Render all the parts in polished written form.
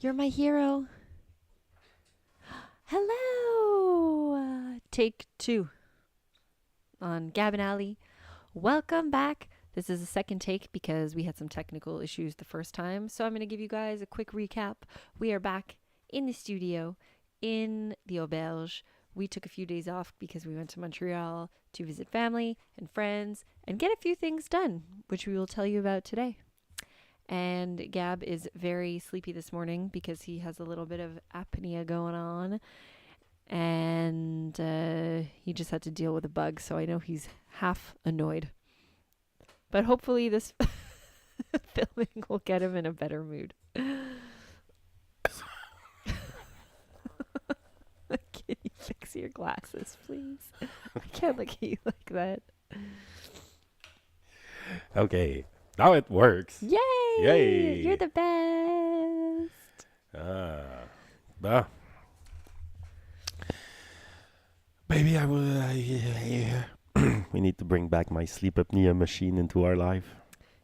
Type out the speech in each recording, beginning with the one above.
You're my hero. Hello. Take two on Gab and Ali. Welcome back. This is a second take because we had some technical issues the first time. So I'm going to give you guys a quick recap. We are back in the studio in the auberge. We took a few days off because we went to Montreal to visit family and friends and get a few things done, which we will tell you about today. And Gab is very sleepy this morning because he has a little bit of apnea going on. And he just had to deal with a bug, so I know he's half annoyed. But hopefully this filming will get him in a better mood. Can you fix your glasses, please? I can't look at you like that. Okay, now it works. Yay! Yay! You're the best. Ah, maybe I will. We need to bring back my sleep apnea machine into our life.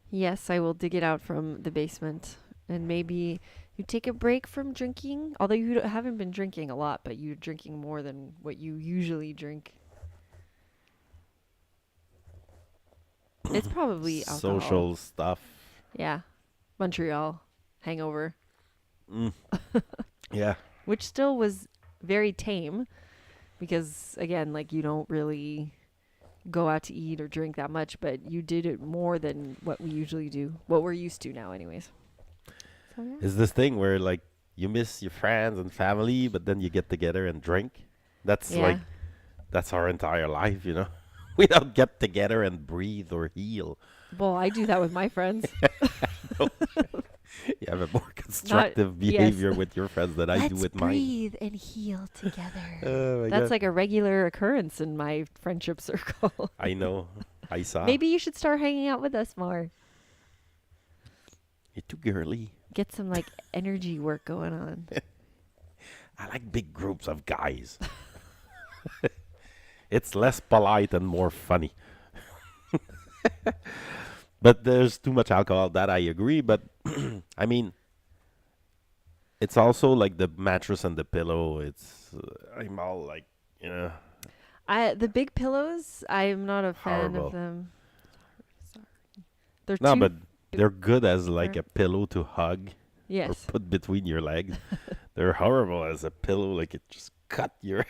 Yes, I will dig it out from the basement. And maybe you take a break from drinking. Although you haven't been drinking a lot, but you're drinking more than what you usually drink. It's probably alcohol. Social stuff. Yeah. Montreal hangover. Yeah. Which still was very tame. Because, again, like, you don't really go out to eat or drink that much, but you did it more than what we usually do. What we're used to now, anyways. So, yeah. Is this thing where like you miss your friends and family, but then you get together and drink? That's Yeah. like that's our entire life, you know. We don't get together and breathe or heal. Well, I do that with my friends. You have a more constructive behavior yes. with your friends than I do with mine. Let's breathe and heal together. Oh my That's God. like a regular occurrence in my friendship circle. I know. I saw. Maybe you should start hanging out with us more. You're too girly. Get some like energy work going on. I like big groups of guys. It's less polite and more funny. But there's too much alcohol, that I agree. But I mean, it's also like the mattress and the pillow. It's I'm all like, you know, The big pillows, I'm not a fan Horrible. of them. Sorry. They're no, too but they're good as like Or- a pillow to hug or yes. put between your legs. They're horrible as a pillow. Like it just cut your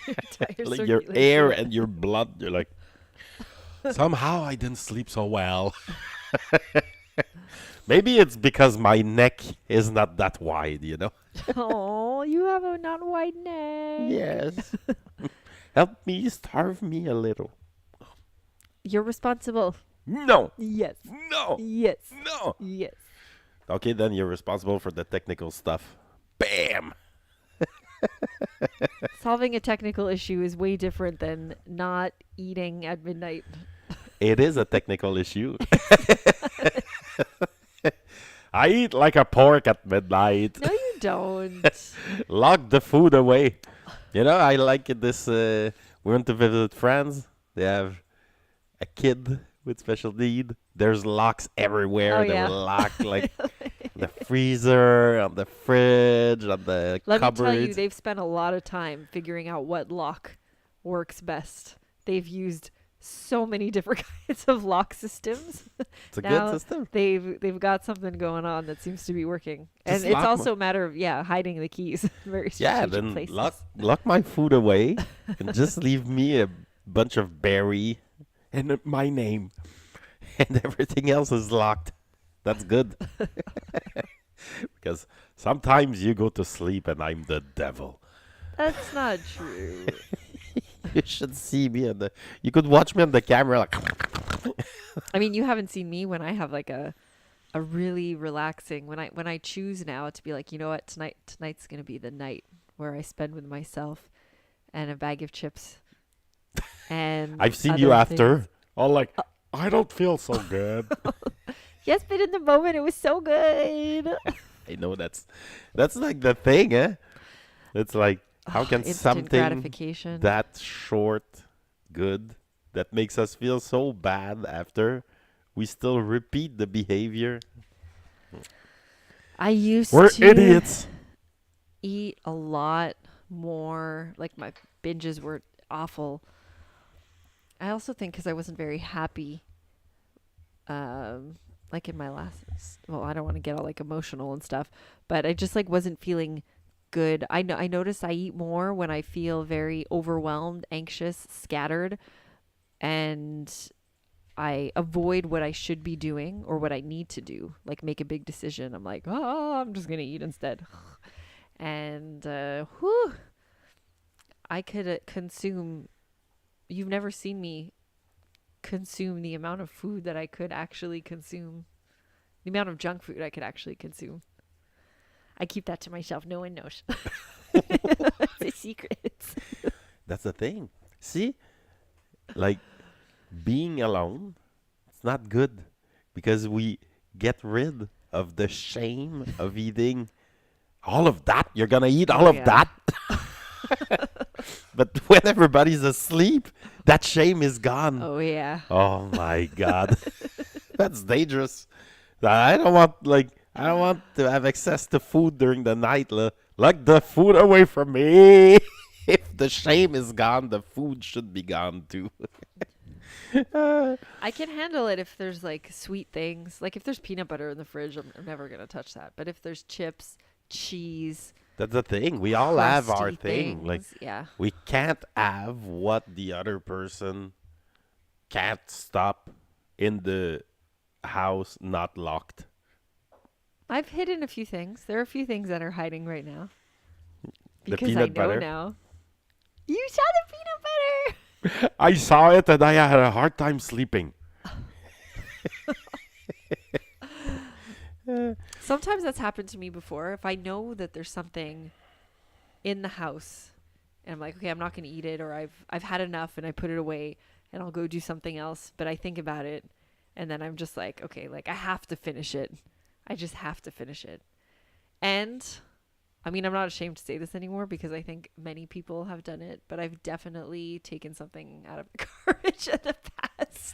Entire like your circulation. air and your blood. You're like, somehow I didn't sleep so well. Maybe it's because my neck is not that wide, you know? Oh, you have a not wide neck. Yes. Help me, starve me a little. You're responsible. No, Yes. no, Yes. no. Yes. Okay, then you're responsible for the technical stuff. Bam! Solving a technical issue is way different than not eating at midnight. It is a technical issue. I eat like a pork at midnight. No, you don't. Lock the food away. You know, I like it this. We went to visit friends. They have a kid with special need. There's locks everywhere. Oh, They yeah. will lock like the freezer, on the fridge, on the Let me cupboards. tell you, they've spent a lot of time figuring out what lock works best. They've used so many different kinds of lock systems. It's a now good system. They've got something going on that seems to be working, and Just it's lock also a matter of hiding the keys. Very Yeah, strategic then places. lock my food away and just leave me a bunch of berry and my name, and everything else is locked. That's good. Because sometimes you go to sleep and I'm the devil. That's not true. You should see me on the. You could watch me on the camera. Like, I mean, you haven't seen me when I have like a really relaxing when I choose now to be like, you know what, tonight's gonna be the night where I spend with myself and a bag of chips. And I've seen you other after. things. All like, I don't feel so good. Yes, but in the moment it was so good. I know that's like the thing, eh? It's like, how can Instant something gratification. that short good that makes us feel so bad after we still repeat the behavior? I used We're to idiots. eat a lot more. Like my binges were awful. I also think because I wasn't very happy, um, like in my last. Well, I don't want to get all like emotional and stuff, but I just like wasn't feeling good. I know I notice I eat more when I feel very overwhelmed, anxious, scattered, and I avoid what I should be doing or what I need to do, like make a big decision. I'm like, oh, I'm just gonna eat instead, and whew, I could consume. You've never seen me consume the amount of food that I could actually consume, the amount of junk food I could actually consume. I keep that to myself. No one knows. It's a secret. That's the thing. See, like being alone, it's not good because we get rid of the shame of eating all of that. You're gonna eat all Oh of yeah. that. But when everybody's asleep, that shame is gone. Oh yeah. Oh my god. That's dangerous. I don't want to have access to food during the night. Like the food away from me. If the shame is gone, the food should be gone too. Uh, I can handle it if there's like sweet things. Like if there's peanut butter in the fridge, I'm never gonna touch that. But if there's chips, cheese, that's the thing. We all have our crusty thing. Like things, yeah. we can't have what the other person can't stop in the house not locked. I've hidden a few things. There are a few things that are hiding right now The because I peanut know butter. now. You saw the peanut I saw it and I had a hard time sleeping. butter. Sometimes that's happened to me before. If I know that there's something in the house and I'm like, okay, I'm not going to eat it, or I've had enough and I put it away and I'll go do something else, but I think about it and then I'm just like, okay, like I have to finish it. I just have to finish it. And I mean, I'm not ashamed to say this anymore because I think many people have done it, but I've definitely taken something out of the garbage in the past.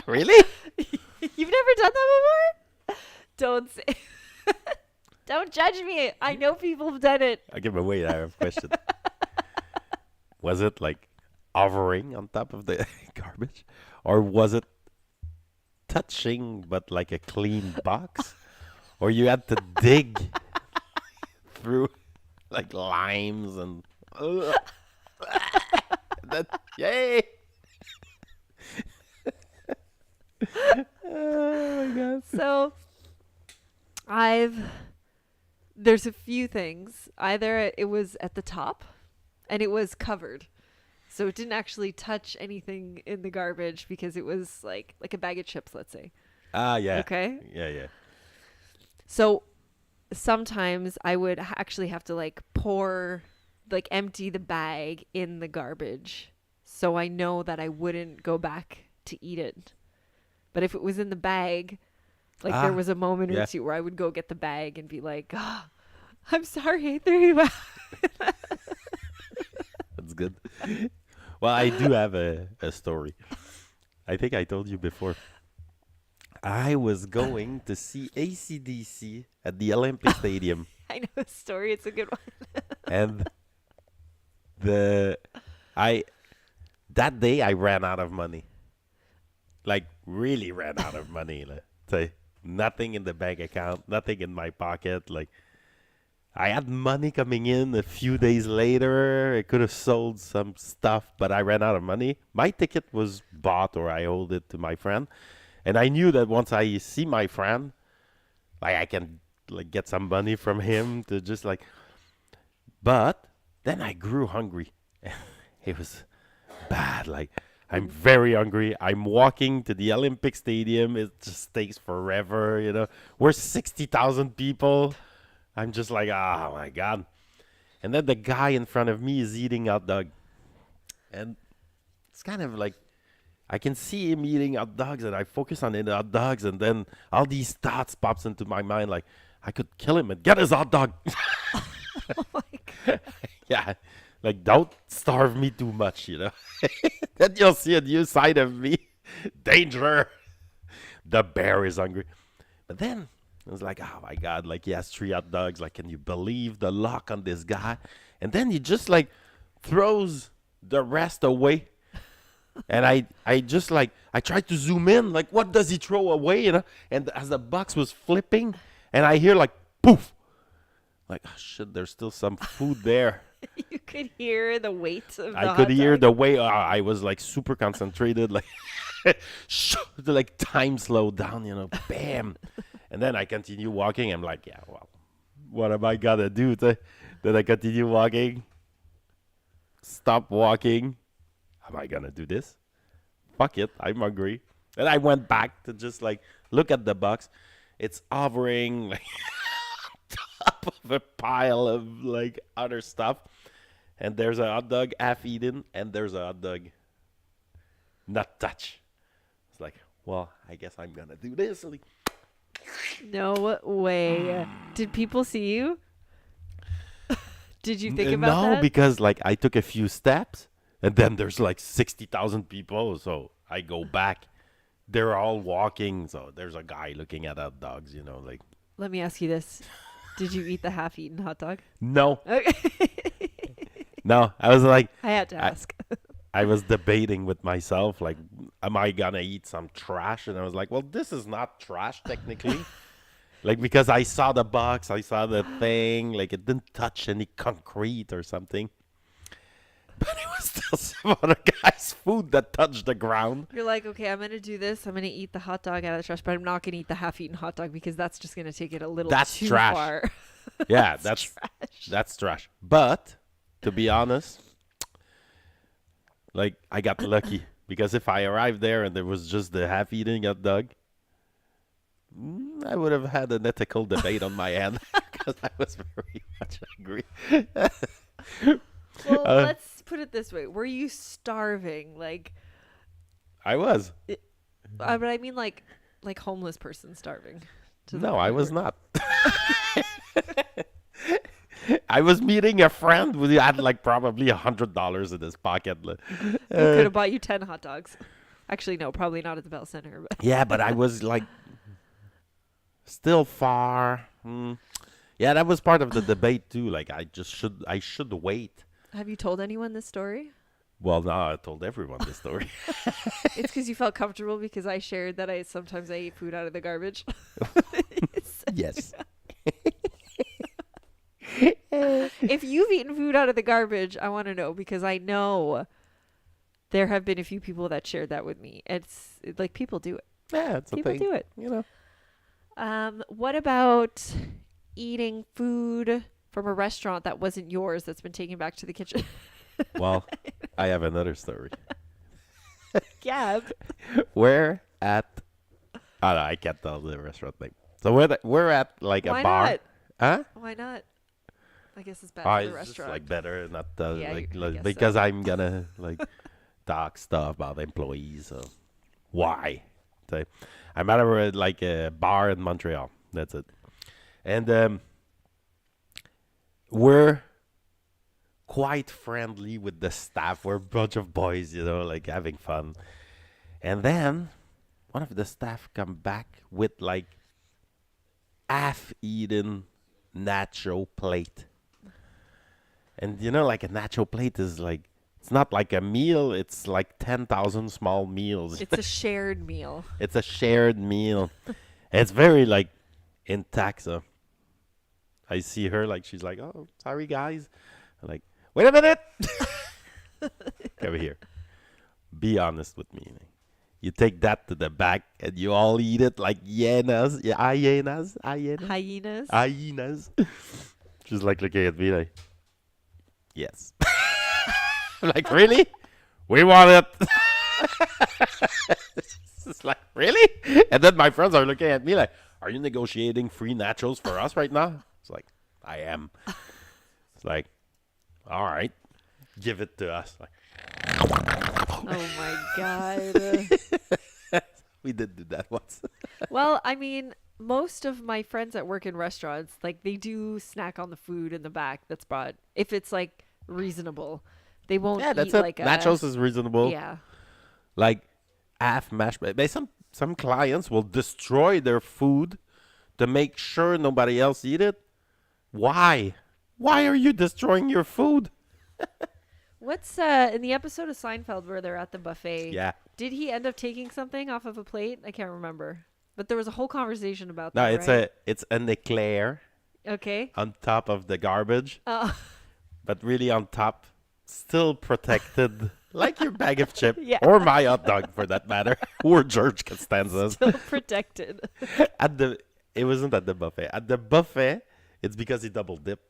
Really? You've never done that before? Don't say. Don't judge me. I know people have done it. Okay, but wait, I have a question. Was it like hovering on top of the garbage? Or was it touching but like a clean box? Or you had to dig through like limes and that yay. Oh my god. So I've there's a few things. Either it was at the top and it was covered. So it didn't actually touch anything in the garbage because it was like a bag of chips, let's say. Ah yeah. Okay? Yeah, yeah. So sometimes I would actually have to like empty the bag in the garbage so I know that I wouldn't go back to eat it. But if it was in the bag, like there Ah, was a moment or yeah. two where I would go get the bag and be like, oh, I'm sorry I threw you out. That's good. Well, I do have a story. I think I told you before. I was going to see ACDC at the Olympic Stadium, I know the story. It's a good one. and the I that day I ran out of money. Like really ran out of money. Like, say nothing in the bank account, nothing in my pocket. Like I had money coming in a few days later. I could have sold some stuff, but I ran out of money. My ticket was bought, or I owed it to my friend, and I knew that once I see my friend, like I can like get some money from him to just like. But then I grew hungry. It was bad. Like I'm very hungry. I'm walking to the Olympic Stadium. It just takes forever. We're 60,000 people. I'm just like, oh my god. And then the guy in front of me is eating hot dog, and it's kind of like I can see him eating hot dogs, and I focus on the hot dogs, and then all these thoughts pops into my mind, like I could kill him and get his hot dog. Oh my God. Yeah, like don't starve me too much. Then you'll see a new side of me. Danger. The bear is hungry. But then, I was like, oh my God, like he has 3 hot dogs. Like, can you believe the luck on this guy? And then he just like throws the rest away. And I just like, I tried to zoom in, like, what does he throw away? And as the box was flipping, and I hear like, poof. Like, oh shit, there's still some food there. You could hear the weight of the I could hot hear dog. the way I was like super concentrated, like, like time slowed down, bam. And then I continue walking. I'm like, yeah, well, what am I gonna do? Then I continue walking, stop walking. Am I gonna do this? Fuck it, I'm hungry. And I went back to just like look at the box. It's hovering like top of a pile of like other stuff. And there's a hot dog half eaten, and there's a hot dog not touched. It's like, well, I guess I'm gonna do this. Like, No way. Did people see you? Did you think about no, that? because like I took a few steps, and then there's like 60,000 people. So I go back. They're all walking. So there's a guy looking at hot dogs. Like, Let me ask you this. Did you eat the half-eaten hot dog? no, Okay. no. I was like, I had to I, ask. I was debating with myself, like, am I gonna eat some trash? And I was like, well, this is not trash technically. Like, because I saw the box, I saw the thing, like it didn't touch any concrete or something. But it was still some other guy's food that touched the ground. You're like, okay, I'm going to do this. I'm going to eat the hot dog out of the trash, but I'm not going to eat the half-eaten hot dog because that's just going to take it a little That's too trash. far. Yeah, that's trash. But to be honest, like I got lucky because if I arrived there and there was just the half-eating hot dog, I would have had an ethical debate on my end because I was very much angry. Well, Uh, let's put it this way. Were you starving? Like, I was. but I mean like homeless person starving. to the No, point I was where- not. I was meeting a friend who had like probably $100 in his pocket. Who could have bought you 10 hot dogs. Actually, no, probably not at the Bell Center. But Yeah, but I was like still far. Yeah, that was part of the debate too. Like I should wait. have you told anyone this story? Well, now I told everyone the story. It's because you felt comfortable because I shared that I sometimes I eat food out of the garbage. Yes. If you've eaten food out of the garbage, I want to know because I know there have been a few people that shared that with me. Like people do it. Yeah, it's a People thing. do it. What about eating food from a restaurant that wasn't yours that's been taken back to the kitchen? Well, I have another story. Gab. We're at oh no, I can't tell the restaurant name. So we're at like Why a bar. not? Huh? Why not? I guess it's bad Oh, for the it's just restaurant. like better not Yeah, like, I like guess because so. I'm gonna like talk stuff about employees. So why? So I'm at like a bar in Montreal. That's it. And we're quite friendly with the staff. We're a bunch of boys, like having fun. And then one of the staff come back with like half-eaten nacho plate. And like a nacho plate is like it's not like a meal, it's like 10,000 small meals. It's a shared meal. It's a shared meal. It's very like intact. So I see her like she's like, "Oh, sorry guys." I'm like, "Wait a minute." Come here. Be honest with me. You take that to the back and you all eat it like hyenas. Yeah, hyenas. Hyenas. Hyenas. She's like looking at me like, yes. I'm like, really? We want it. It's like, really? And then my friends are looking at me like, are you negotiating free nachos for us right now? It's like, I am. It's like, all right, give it to us. Like, Oh my god. we did do that once. Well, I mean, most of my friends that work in restaurants, like they do snack on the food in the back that's brought. If it's like reasonable, they won't Yeah, that's eat it. like Nachos is reasonable. Yeah. Like half mashed. But some clients will destroy their food to make sure nobody else eat it. Why? Why are you destroying your food? What's in the episode of Seinfeld where they're at the buffet? Yeah. Did he end up taking something off of a plate? I can't remember. But there was a whole conversation about No, that, it's right? it's an eclair Okay. on top of the garbage, Oh, but really on top, still protected, like your bag of chip Yeah. or my hot dog for that matter, or George Costanza's. still protected. It wasn't at the buffet. At the buffet, it's because he double dipped.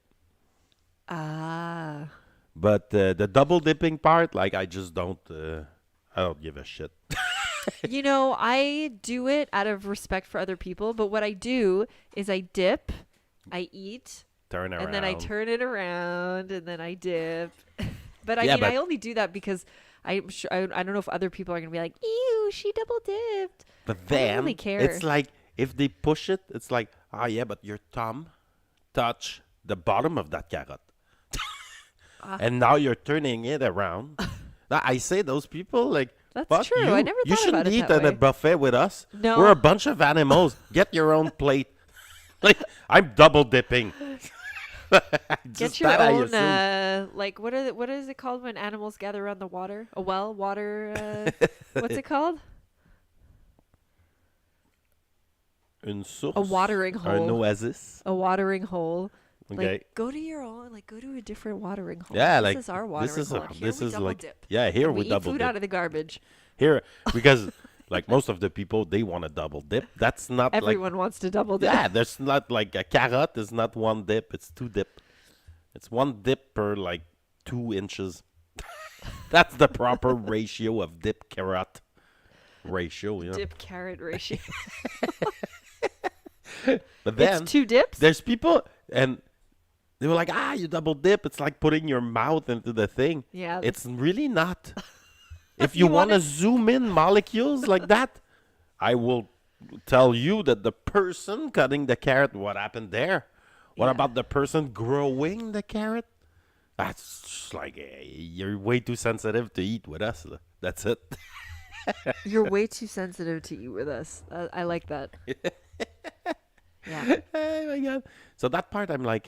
Ah. But the double dipping part, like I don't give a shit. You know, I do it out of respect for other people, but what I do is I dip, I eat, Turn around. and then I turn it around, and then I dip. But Yeah, I but- only do that because I'm sure I don't know if other people are gonna be like, "Ew, she double dipped." But I don't then really care. it's like if they push it, it's like, yeah, but your thumb touch the bottom of that carrot, and now you're turning it around. Now I say those people like. That's Fuck true. You. I never You thought shouldn't about it eat that at a way. buffet with us. No. We're a bunch of animals. Get your own plate. Like I'm double dipping. Get Just your that I own, assume. like what is it called when animals gather around the water? A well, water. What's it called? Une source. A watering Un hole. oasis. A watering hole. Okay. Like go to your own. Like go to a different watering hole. Yeah, this like is our watering this is hole. Here this we is double like dip. yeah. Here And we eat double food dip. out of the garbage. Here because like most of the people they want to double dip. That's not Everyone wants to double like dip. yeah. There's not like a carrot is not one dip. It's two dip. It's one dip per like 2 inches. That's the proper ratio of dip carrot ratio. You know? Dip carrot ratio. But then It's 2 dips. there's people and they were like, you double dip. It's like putting your mouth into the thing. Yeah. It's really not. If you, You want to wanna- zoom in molecules like that, I will tell you that the person cutting the carrot, what happened there? What Yeah. about the person growing the carrot? That's just like, you're way too sensitive to eat with us. That's it. You're way too sensitive to eat with us. I like that. Yeah. Oh my God. So that part, I'm like,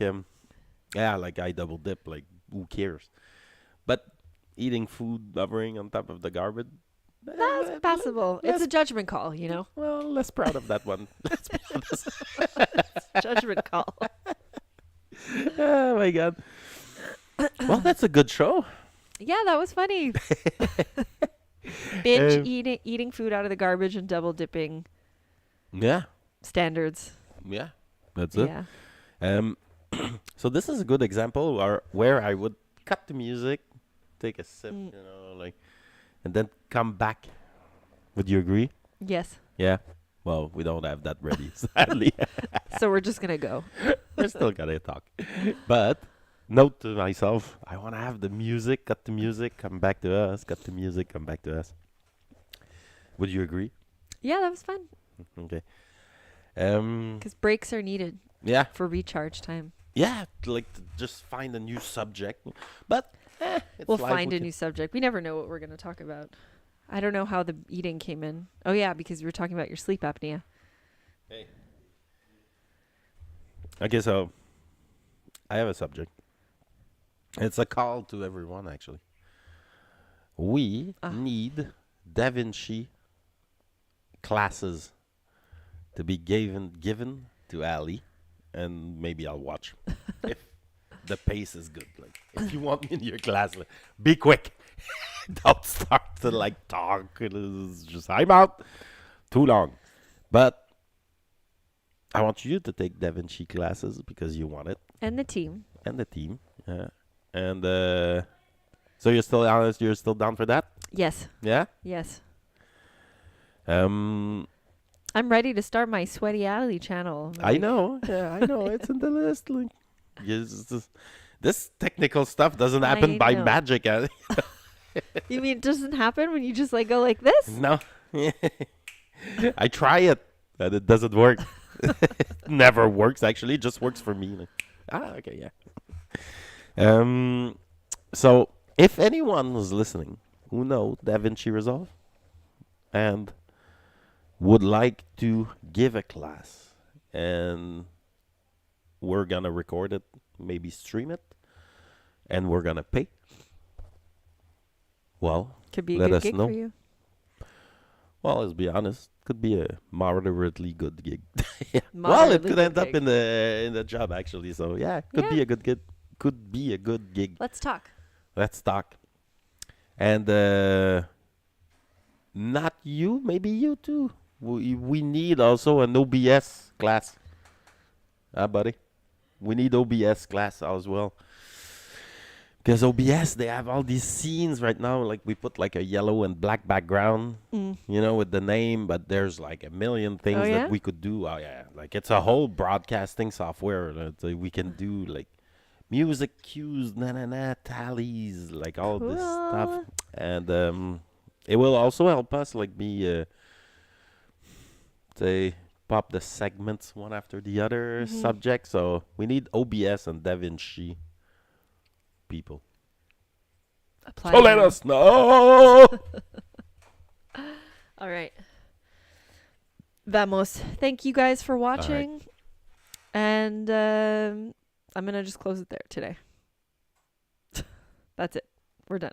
yeah, like I double dip. Like, who cares? But eating food hovering on top of the garbage, That's passable. It's a judgment call, you know? well, less proud of that one. Let's be honest. Judgment call. Oh my God. Well, that's a good show. Yeah, that was funny. Binge Um, eating food out of the garbage and double dipping Yeah, standards. yeah, that's it. Yeah. So this is a good example where I would cut the music, take a sip, Mm. like, and then come back. Would you agree? Yes. Yeah. Well, we don't have that ready, sadly. So we're just gonna go. We're still gonna talk. But note to myself, I want to have the music, cut the music, come back to us, cut the music, come back to us. Would you agree? Yeah, that was fun. Okay. Because breaks are needed Yeah. for recharge time. Yeah, like to just find a new subject. But it's We'll life, find we a can- new subject. We never know what we're gonna talk about. I don't know how the eating came in. Oh yeah, because you were talking about your sleep apnea. Hey. Okay, so I have a subject. It's a call to everyone, actually. We need Da Vinci classes to be given to Ali, and maybe I'll watch if the pace is good. Like, if you want me in your class, like, be quick. Don't start to like talk. It's just I'm out. Too long. But I want you to take Da Vinci classes because you want it, And the team. and the team. Yeah. And so you're still honest. You're still down for that? Yes. Yeah. Yes. Um, I'm ready to start my Sweaty Alley channel. I Like, know. Yeah, I know. It's in the list. Like, this technical stuff doesn't happen I by know. magic. You mean it doesn't happen when you just like go like this? No. I try it, and it doesn't work. Never works. Actually, it just works for me. Like, okay, yeah. So if anyone was listening who knows Da Vinci Resolve and would like to give a class and we're gonna record it, maybe stream it, and we're gonna pay. Well, Could be a let good us gig for know. you. Well, let's be honest. Could be a moderately good gig. Yeah. Well, it Moderately could good end up gig. in the job actually. So yeah, could Yeah. be a good gig. Could be a good gig. Let's talk. Let's talk. And not you, maybe you too. We need also an OBS class. Buddy? We need OBS class as well. Because OBS, they have all these scenes right now. Like we put like a yellow and black background, Mm. with the name, but there's like a million Oh things that yeah. we could do. Oh yeah, like it's a whole broadcasting software that we can do like music cues, na na na, tallies, like all this stuff, Cool. and it will also help us like say pop the segments one after the other subject. So we need OBS and DaVinci people. Apply So let now. us know. All right. Vamos. Thank you guys for watching. And I'm going to just close it there today. That's it. We're done.